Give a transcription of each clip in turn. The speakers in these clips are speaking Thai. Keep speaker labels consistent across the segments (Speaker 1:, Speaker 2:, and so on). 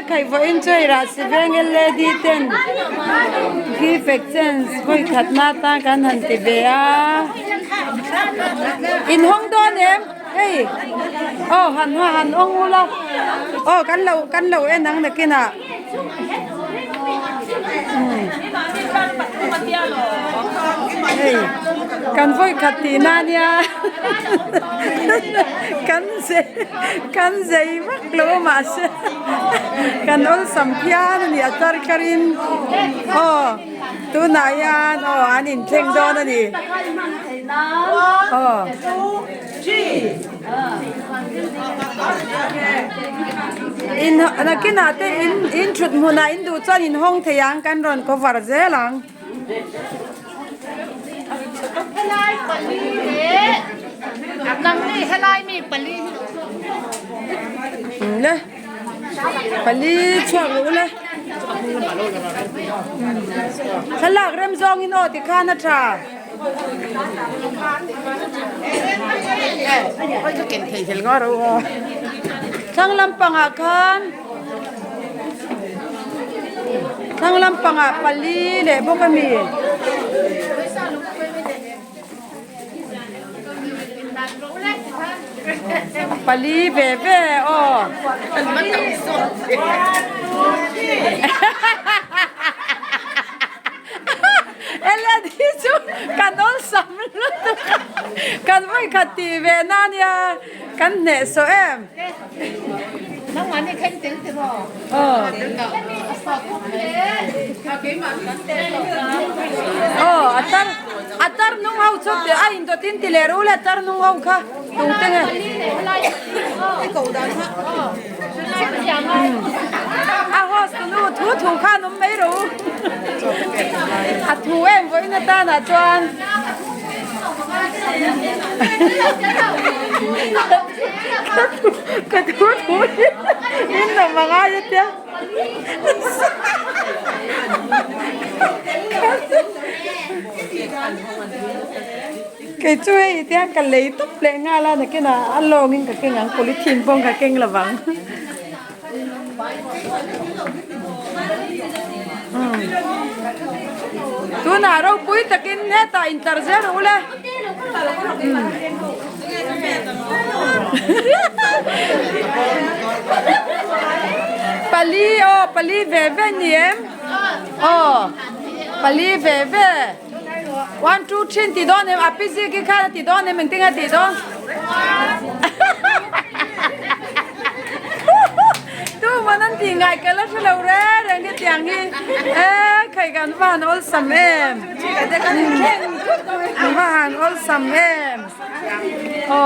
Speaker 1: ใครว่าอินช่วยราศีเวงเอเลดีเต้นกีเฟกเซนส์คุยขัดหน้าตากันหันติเบียอินห้องโดนเอ็มเฮ้ยโอ้หันองงูละโอ้กันเราเอ็นนังเด็กกินอ่ะเฮ้ยกันคุยขัดตีหน้าเนี่ยกันเซมักรู้มาเสกันอุลสัมพียนนี่อัตตาร์คารินโอ้ตัวนายานโอ้อันนี้เพ่งโดนนี่โอ้อินนักกินอะไรอินชุดมุนาอินดูจานอินห้องเทียงกันรอนก็ฟาร์เซลัง
Speaker 2: นังนี่ให้ไล่มีปลี
Speaker 1: เลยปลีช่วยรู้เลยฉลากเริ่มซองอินโอติคานะชา
Speaker 2: เขาจะเก่งเที่ยวงอรู้
Speaker 1: ทั้งลำปังอาคารทั้งลำปังอาปลีเลยพวกมีปลีเบ๊ะอ๋อ
Speaker 2: มันต้องสด
Speaker 1: เอลดิจูกันโดนสัมลุตกันไม่ขัดตีเวนันยากันเนสโซเอ็ม
Speaker 2: น้องวันนี้แข่งตึ้งตึ้งหรอ
Speaker 1: อัตตาร์นุ่งเอาชอบเดี๋ยวอินโดตินติเลรูเลอัตตาร์นุ่งเอาค่ะตุ้งเต็งฮอสตูถูข้านุ่มไม่รู้ถูเอ็มไว้ในตาหน้าจวนกระทูยินหนังมาง่ายเจ้าเคยช่วยที่อันกันเลยตุ๊บเลยง่ายแล้วนะกินอ่ะอันลองกินกับกินอันโพลิทีนปงกับกินระวังตัวน่าเราปุ้ยตะกินเนี่ยตาอินเตอร์เซรู้เลยปลีเวเนี่ยโอ้ปลีเว1 2 3ติดอนเนี่ยอภิสิทธิ์กี่ข้าติดอนเนี่ยมึงติ้งติดอนตัวมันนั่นติงไงกันแล้วเราเร่เรื่องที่อย่างนี้ใครกันว่าโอลซัมเอ็มว่าโอลซัมเอ็มโอ้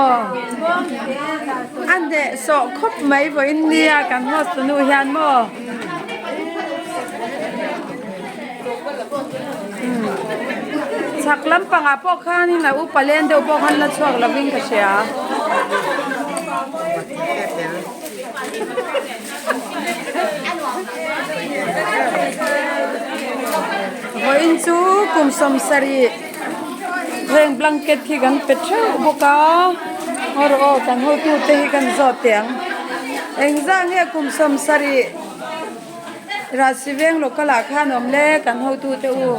Speaker 1: อันเดะสอบครบไหมพออินเดียกันฮอสนูยันโมสักลำปังอาพวกข้านี่นะอุปเลนเดียวพวกขันละช่วงละวิ่งกระเชียพออินซูกุมสมสรีเพลงบลังเก็ตที่กันเป็ดเช่าบุกาฮอร์โอกันหัวตูเตะกันจอดเตียงเอ็งจ้างเนี่ยกุมสมสรีราศีเวงโลกลาข้านมเล่กันหัวตูเตอู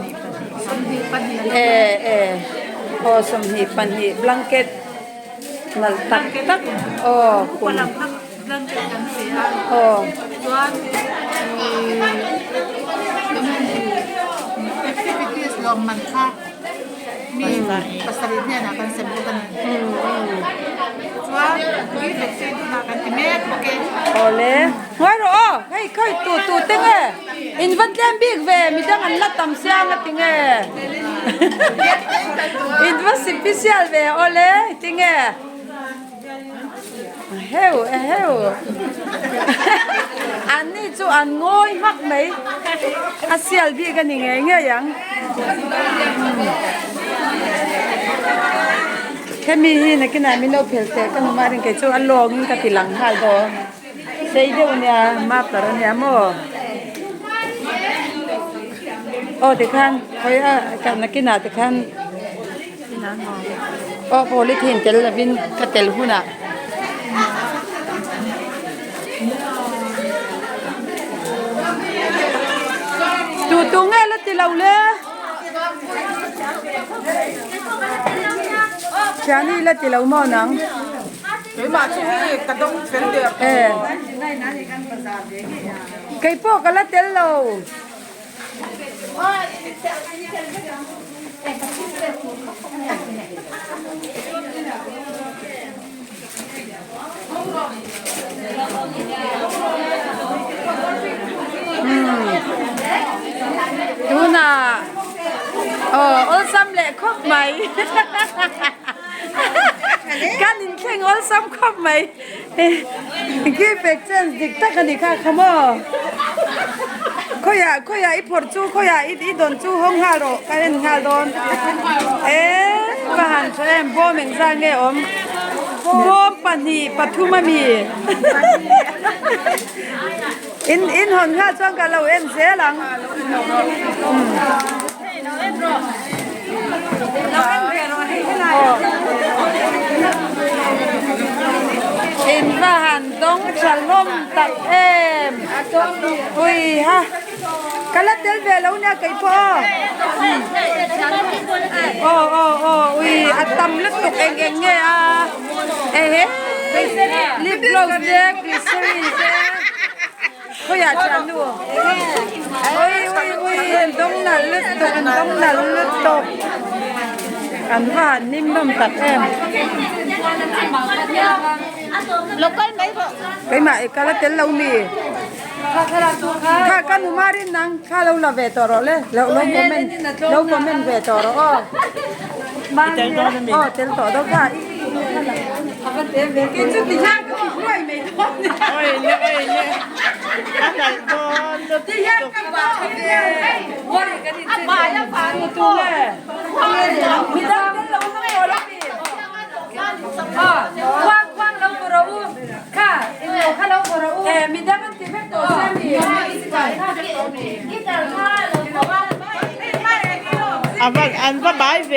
Speaker 1: โอ้สมหีปันหีบลังเก็ตนัลตักโอ้คุณโอ้
Speaker 2: activities ลองมันค่ะมีภาษาลิเนี่ยนะกันเสร็จกันว่ามีเด็กเซนมากันที่แม่โอเค
Speaker 1: โอ้เลยเฮ้ยรอเฮ้ยค่อยตูตึงอินวันเล่มบิ๊กเวมีดังอันละตั้มเสียงละติงอินวันสิบพิเศษเวโอ้เลยติงเฮ้วอันนี้จูอันงอยมากไหมอาเซียลบีกันยังไงยังแค่มีนักกินอะไรไม่รู้เพลเตกันมาเรื่องแค่จูอันลองกับติลังหายก็เสียเดียวเนี่ยมาปรเนี่ยโมโอ้ติคันเขากันนักกินอะไรติคันโอ้โพลิทีนเจลวินกระเตลหุ่นอ่ะ ติเราเลยชานี่ละติเราหม้อนัง
Speaker 2: Cái mà chú ý cả đông phấn được.
Speaker 1: Cái po cái lá tel lâu. Chú na, ôn xăm lệ khóc mày. Kan in keng all sam khop mai ki pekchen dikta kani kha khamo khoya I phor chu khoya I don chu hong ha ro karen ha don bahan chem bo meng sang nge om bo pani pathuma mi in hon ha chang ka lo en se lang in bahan dong shalom tak ui ha kalat del velo nya kai po ui atam lut tuk eng nge lip gloss de glycerin khoya chan lu ui dong na lut tuk ăn và nim đâm tạt
Speaker 2: Lúc cái mấy vợ.
Speaker 1: Cái mày cái là tên lâu mì khá cái nụ mà rin nang khá lâu là về tỏ rồi lên lâu comment về tỏ rồi tên tỏ đâu cả cái chút thì hang cái quay mày thôi
Speaker 2: Ôi nhé anh này con được
Speaker 1: thì hang cái bà cái bà là bà tu lệ mình đang tên lâu nó rồi lắm quang lâu rồiค่ะข้าเราขอรู้มีดังกันที่เป็นตัวเส้นมี
Speaker 2: อันว่าบายเว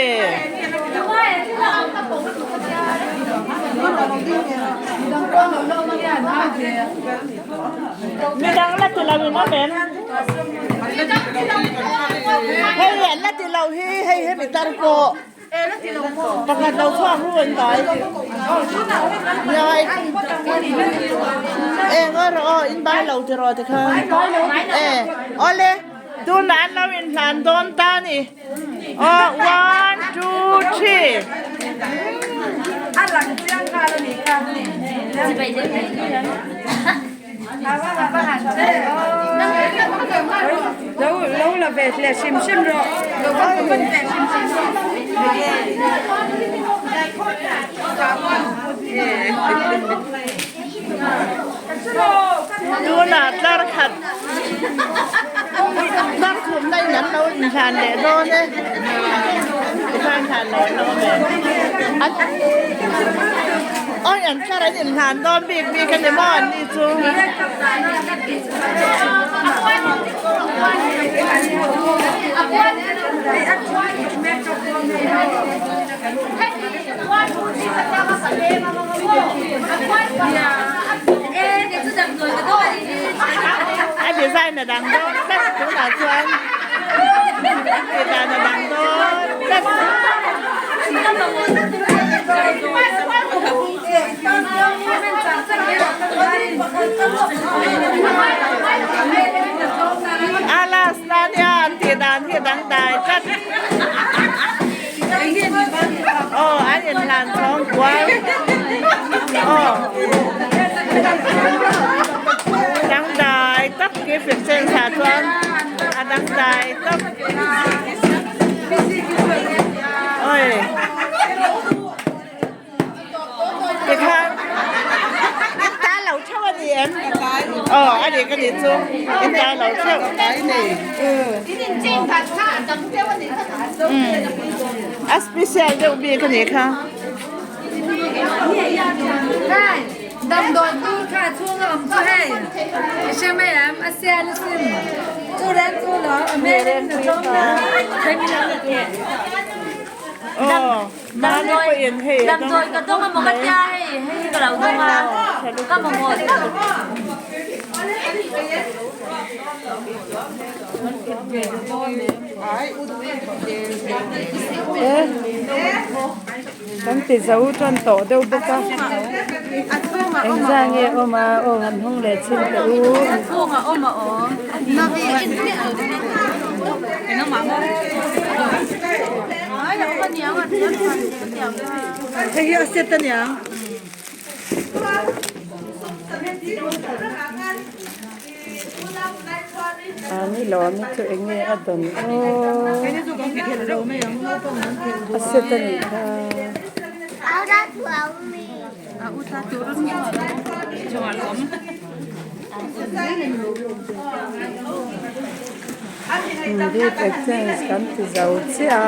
Speaker 2: มีดังละที่เราอยู่นะเบนให้เห็นละที่เราให้มีตาโกประกันเราชอบรู้กันต่อยยายก็รออินบ้านเราจะรอจะค่ะอ๋อเลยดูร้านเราอินร้านโดนตานี่one two three
Speaker 1: อันหลังเรื่องค่ะเราหนีกันจะไปเรื่องไหนว่าหันlâu là về là sim rồi lâu có vấn đề sim
Speaker 2: ดูหน้าตาขัดตั้งคุมได้นั้นเราอินทานเดโดนเลยทานทานเราแบบอ๋ออย่างถ้าเราอินทานโดนบีกันในบ้านนี่จูไอ้ดีไซน์น่ะดังโดนแต่ตัวหน้าชวนดีไซน์น่ะดังโดนแต่อาลาสตาเนียนที่ดังตายจัดอันนี้หลานท้องกว้างดังตายตับเก็บเป็นเส้นสาธารณะดังตายตับโอ้ยเด็กค่ะอินตาเหล่าเช่าอันนี้เอ็มอันนี้ก็ดีจุ๊อินตาเหล่าเช่าอัสพิเศษเดี๋ยวบีกันนี้ค่ะ
Speaker 1: ดำโดนตู้ค่ะช่วงอมช่วยใช่ไหมแอมอาเซียนซึ่งจูเรนจูเหรอเมเรนจูนะใช่ไหมล่ะ
Speaker 2: มาเนี่ยไปเอ็นเฮ
Speaker 3: ดำโดยก็ต้องมาบอกใจให้กับเราต้องมาก็มาหมด
Speaker 1: kan ti zau tron to deu boka eng zang ye oma o han hong le chin te u
Speaker 3: Phu nga ôm mà ôm. Nó vì cái nó mắm. Ai là con nhang à, nó nhang.
Speaker 1: hey ya setan yang ani lo mi chu eng ye adon o asetan ka đi exchange kan ti zau chi a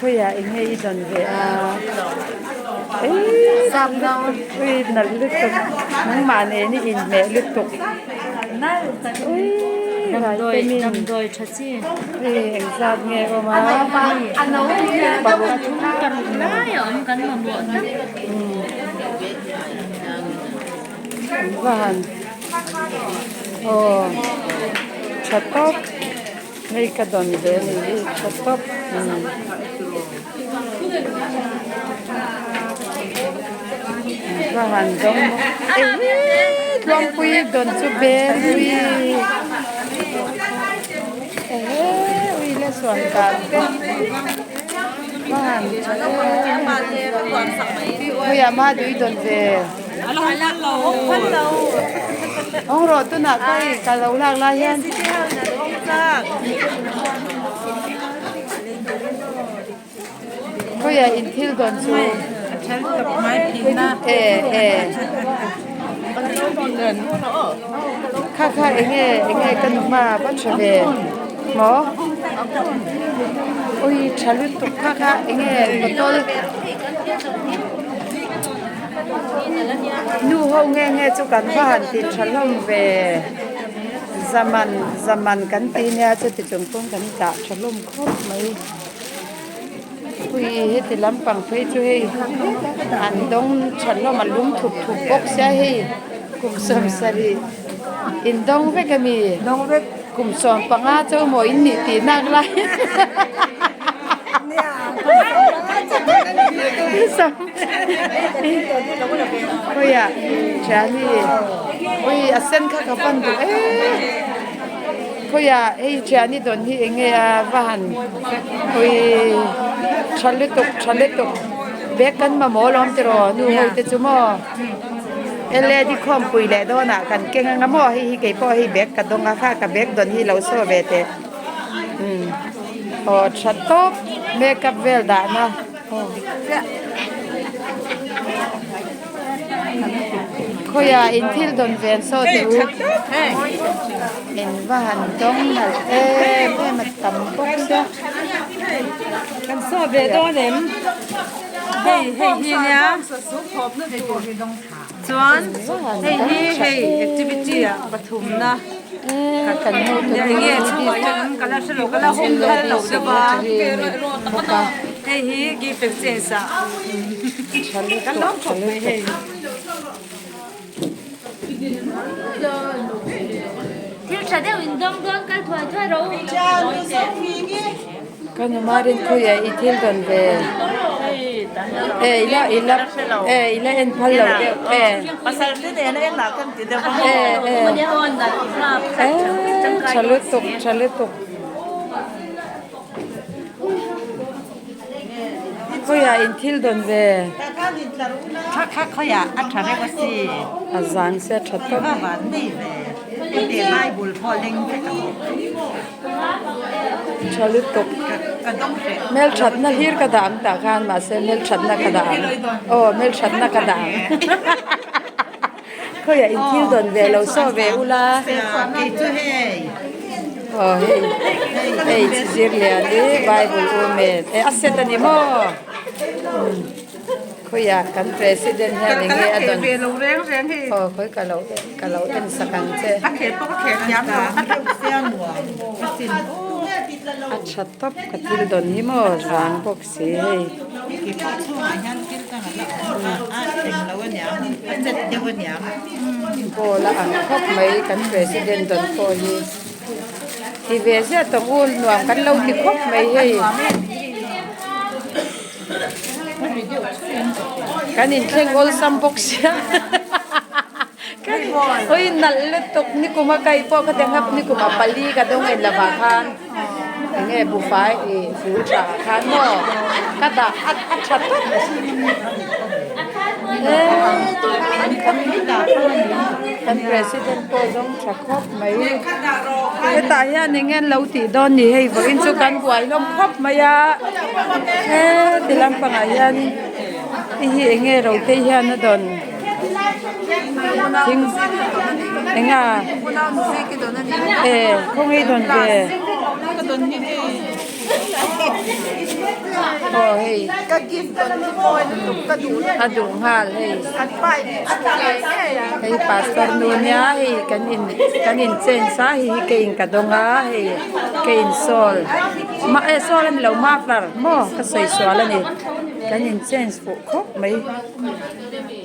Speaker 1: khoya eng he idon ve a sam đâu ui nal lut tok nang ma ne ni in me lut tok
Speaker 3: Nãy đầm đồi thật chứ.
Speaker 1: eng zat nge o ma
Speaker 3: Ăn nấu thì bà bố chúng cần lái ở cần mà muộn.
Speaker 1: van o chatop nei ka don ve ni chatop van dong lom pui don chu be pui ui le suan ka pe van pui ama dui don ve ông rồi tôi nãy coi cả lâu lạc la hen coi in thiêu đòn su khá khá anh nghe cần mà bắt trở về mỏ ôi trả luyện tục khá khá anh nghe tôi nu ho nghe chu kan van ti thalom ve zaman kan ti nya chu ti chung pong kan ta thalom khop mai ui he ti lampang phei chu he an dong thalom alum thup thup bok sia he kum som sari in dong ve kami dong ve kum som panga chu mo in ni ti nak lai ôi à cha đi ôi asen khá khá phân được ôi à ấy cha đi đồn hi nghe van ôi chăn lết tục bé cân mà mỏ lắm rồi nu hơi tê chú mò ele đi khom pui lệ đó nè cần cái ngang mò hi cái po hi bé cả đông khá cả bé đồn hi lâu xưa về thế chat top make up vel đã na khoya in thil don ven so te u in van dong na em tam bok sia kan so ve do nem hey hi nya chuan hey activity a pathum na kan ho to nge chuan kala shalo kala hom kala lo da ba hey hi gift exchange sa kan lo thok me hey
Speaker 3: Thiếu trả đeo in đông đông cái thuê đâu.
Speaker 1: Kan marin ko ya itil don ve ila en phallo
Speaker 2: pasal tu dia nak nak kan tidak
Speaker 3: Dia on dah
Speaker 1: chalutuk ko ya intil don ve
Speaker 2: khá khó ya ăn thà đây có gì
Speaker 1: azang se thatop
Speaker 2: bạn đi về để mai buổi phò linh thế cả
Speaker 1: chalutuk
Speaker 2: cả đông thế
Speaker 1: mel chat na hir ka dam ta kan ma se mel chat na ka dam mel chat na ka dam ko ya intil don ve lo so ve ula
Speaker 2: cái thứ hey
Speaker 1: hey zirle de bible omen aseta ni mo khoya kan president ha de nge adon
Speaker 2: về lâu rèn thì
Speaker 1: khoi ka lo ten sakang che
Speaker 2: các khét nhám nó xem mùa xin
Speaker 1: acha top ka til don hi mo rang bok si hey
Speaker 2: cái phát thu mà nhăn cái cái là tình lâu nhám chất nhiều nhám
Speaker 1: ko la ang khop mai kan president don ko hi ทีเวเสียต้องอุ่นหน่วมกันเราติครบไม่ให้กันอินเข่งอลซัมปกเสียกันโอ้ยนั่นเลยตกนี่กูมาไกลพอก็เดี๋ยวครับนี่กูมาปาลีก็ต้องเอ็นละบาคันเงี้ยบุฟายฟูชาคันโน่ก็ด่าอัดชัดกัน president ก็ต้องชักครบไหมแต่ตายนี่เงี้ยเราตีดอนนี่ให้บอกอินสุกันกวยล้มครบไหมอะตีลำปังยานี่ที่เงี้ยเราตียานะดอนทิ้งเงี้ยคงให้ดอนเกโอ้ยก็กินกันทุกคนก็ดูดูฮาเลยกันไปไอ้ปัสตอร์นูเนี่ยไอ้กันอินเซนซ่าไอ้เก่งกันดงอาไอ้เก่งโซลมาไอ้โซลนี่เรามาฟลาร์โม่ก็ใส่โซลนี่กันอินเซนส์ฟุกครบไหม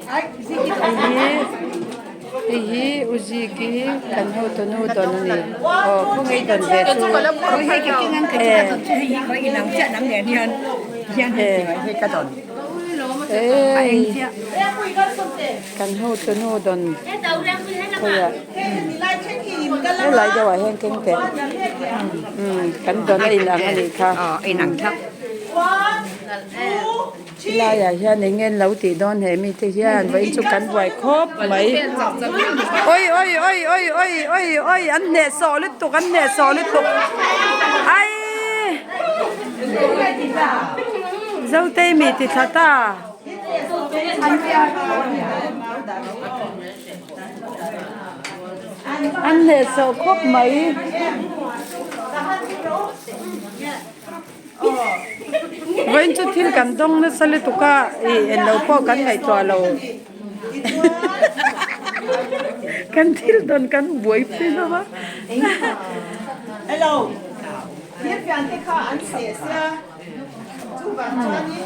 Speaker 1: ไอ้อุจิกิกันหัวตัวนู้นตัวนี้โอ้คงไอ้ตัวเด็กเขาให้กินกันเขาอีหนังเจ้าหนังเนี่ยให้กระดอนกันหัวตัวนู้นตัวเขาอยากหลายจังหวะแห้งเก่งแต่กันดอนไอ้หนังอันนี้ค่ะไอ้หนังครับลายอย่างนี้เงินเราตีดอนเห็นมีที่ยันไว้จุกันไว้ครบไหมโอ้ยอันเนสโซลิตุกอันเนสโซลิตุกไอ้เจ้าเตมีติดตาอันเนสโซครบไหมวันจุดที่กันต้องนั่นสลิตุกะเราพ่อกันไงตัวเรากันที่โดนกันบวยพี่นะวะฮัลโหลเดี๋ยวพี่อันที่ข้าอันเสียเสียจูบันจานี่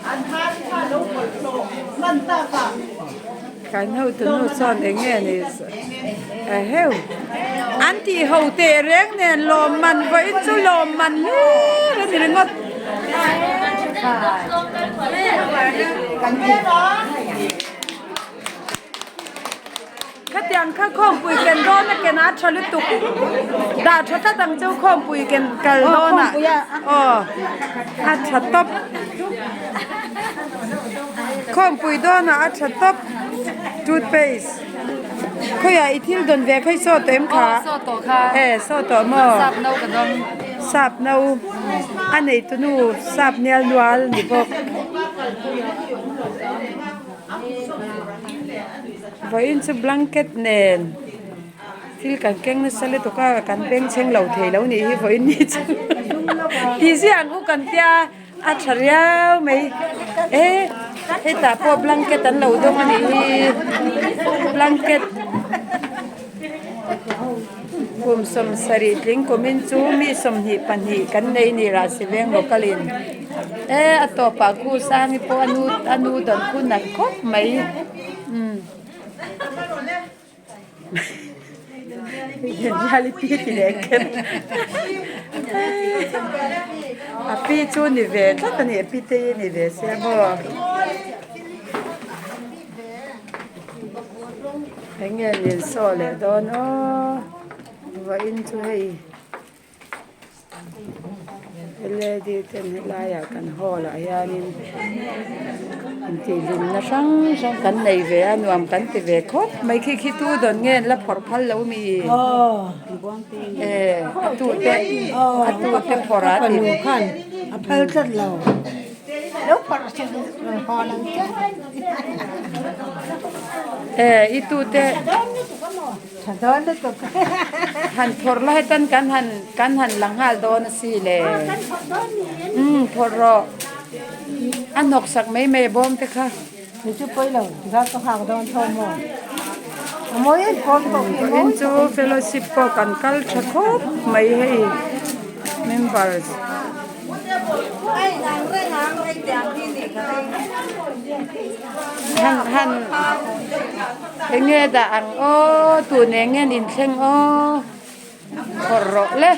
Speaker 1: อันท่าที่ข้าลงบนโลกมันตาค่ะการเฮาตัวนู้นซ่อนเองเนี่ยนี่เฮาอันที่เฮาเตะเร่งเนี่ยลมมันไว้จุลมมันเนี่ยแล้วนี่งดกันเนาะข้าเตียงข้าข้องปุยกันร้อนนะแกนัดชลิตุกดาชัดตั้งเจ้าข้องปุยกันกันร้อนอ่ะอัดชัดตบข้องปุยร้อนอ่ะอัดชัดตบทูดเพสเขาอยากอีทิลโดนแวกให้โซ่เต็มขาโซ่ต่อค่ะโซ่ต่อหม้อสับเนากันดองสับเนาอันไหนตัวนู้สับเนียลนัวนี่พวกไว้อินสุบลังเก็ตเนนที่กันเก่งนั่นสเลตุก้ากันเป่งเชิงเหล่าเทแล้วนี่ไว้นี่อีเสียงกูกันเตียอัจฉริยะไหมให้ตาพอบลังเก็ตอันเหล่าตรงนี้บลังเก็ตกุมสมสริลิงกุมินจูมีสมหิปันหิกันในนิราสิเวงโลกลินอัตโตปากูสร้างพออนุดอนคุณนักคบไหมเห็นยาลิปีที่เล็กกันปีจูนิเวศตอนนี้ปีเตนิเวศเสียบ่เห็นเงินเรียนโซ่เลยโดนว่าอินช่วยเลยดีเต็มลายกันห่อละยานินที่ดินนะช่างกันในเวรวมกันที่เวคบไม่คิดตัวโดนเงินแล้วพอพันแล้วมีตัวเต็มพอรัดดีพันพันจัดเราแล้วพอจะพอนังเจ้อีตัวเตหันพอละให้ตันกันหันหลังหาโดนสิเลยพอรออันนกสักไม่บอมเถอะค่ะนี่จุ๊บไปแล้วถ้าก็หางโดนทอมมอยพอตกอินจูเฟลชิปก็กันคัลชักคบไม่ให้ members หันเงี้ยแต่อังตัวเงี้ยนินเชง Korok le.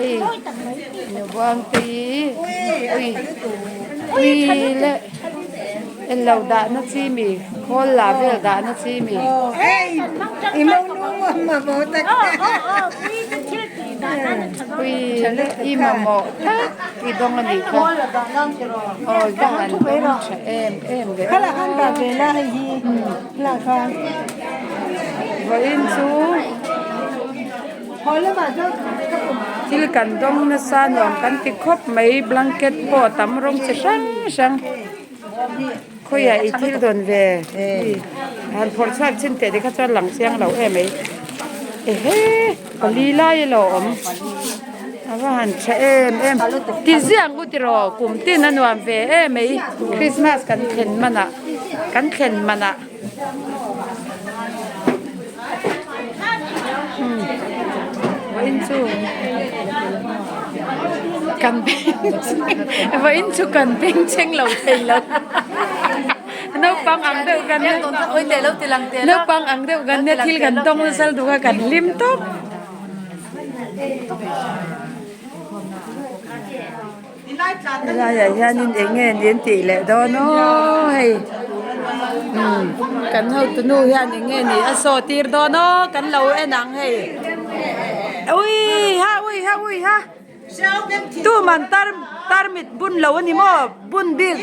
Speaker 1: Ini buang ti. Ui le. Elau dah na chi mi. Khol la vel dah na chi mi.
Speaker 2: Imong nung mà bố ta
Speaker 1: Ui le imamo ta. Idong ani ka. Oh, dong an dong cha em ge.
Speaker 2: là ăn bà về là gì là con
Speaker 1: Vậy chú.
Speaker 2: hồi là bà cho
Speaker 1: Til kan dong na sa nom kan ti khop mai blanket po tam rong che sang khoi ya itil don ve han phor chat chin te de kha chan lang siang lo mai he pali la ye lo awa han cha em ti ziang u ti ro kum ti na nuam ve mai Christmas kan khen mana Vậy chú cần vậy chú cần bên tranh lầu thầy lầu nước băng ăn được gần nước băng ăn được gần nhất thì gần đông là sao được gần lim tốt ra ra nhìn nghe nhìn tỷ lệ đó nó hay cần hậu tụi nuôi nhìn nghe nhìn số tiền đó nó cần lâu em nặng hay ui ha tu man tar mit bun lo ni mo bun bil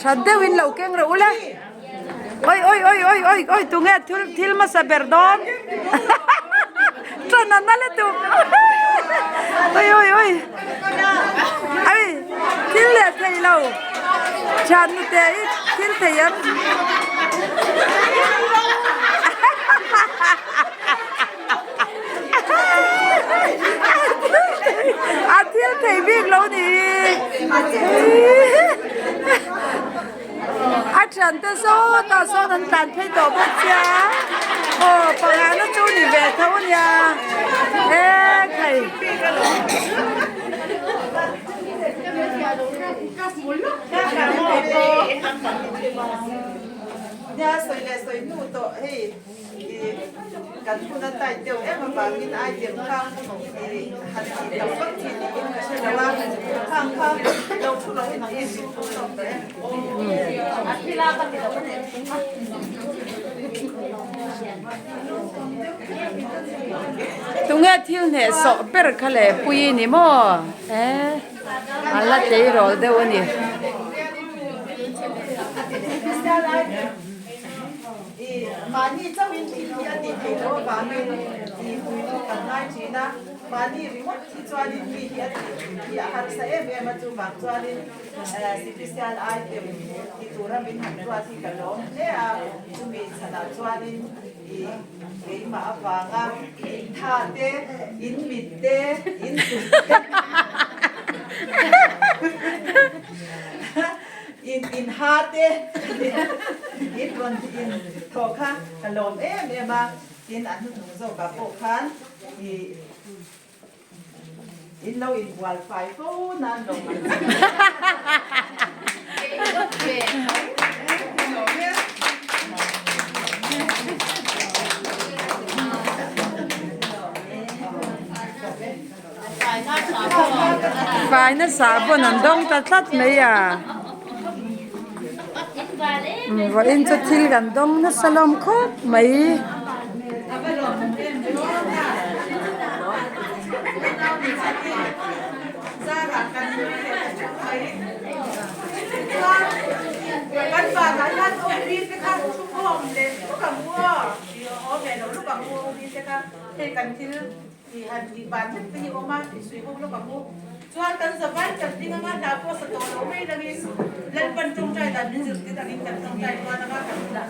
Speaker 1: chad de win lo keng ro ula oi tu nghe thil ma sa berdon trana nale tu oi ai thil le thei lo chan nu te thil thei yam a thil thei big lo ni a chan te so ta so nan tan phei to ba cha ô panga nó chu ni ve thau nya ê thầy
Speaker 2: nhà soi nu to hey kan kuna tai teu em mà bà min ai tiệm khang hạt thịt tập phát thịt là wa khang đâu chu lo hin ngi su to đấy
Speaker 1: tu nghe thiêu nè sợ per khale pui ni mo alla te ro de oni
Speaker 2: mani cháu in thì đi thì nó bà mình thì vui nó cần ai chỉ na mani remote thì cho đi thì hạt sẽ em mà chú bác cho đi special item thì tụi nó mình hạt cho thì cả đó nè chú mình sẽ là cho đi cái mà vàng à thà thế in mít thế in in hate in ron in thoka kalom em mà in ăn nung zo ka po khan in lo in wifi ko nan lo
Speaker 1: phải nó xả bữa nằm đông ta tắt mấy à vậy cho thil gần đông nó salom khóc mấy
Speaker 2: kan ba kan o ri te ka chu hom le ko ka mua o me no lu ka mua ri te ka te kan til thì hạt thì bán hết cái nhiều mà thì suy không nó cả mua cho ăn cần giờ bán chặt đi ngang đào qua sợi tàu mấy là đi lên bên trong trai là đi dự thì ta đi chặt trong trai qua nó cả là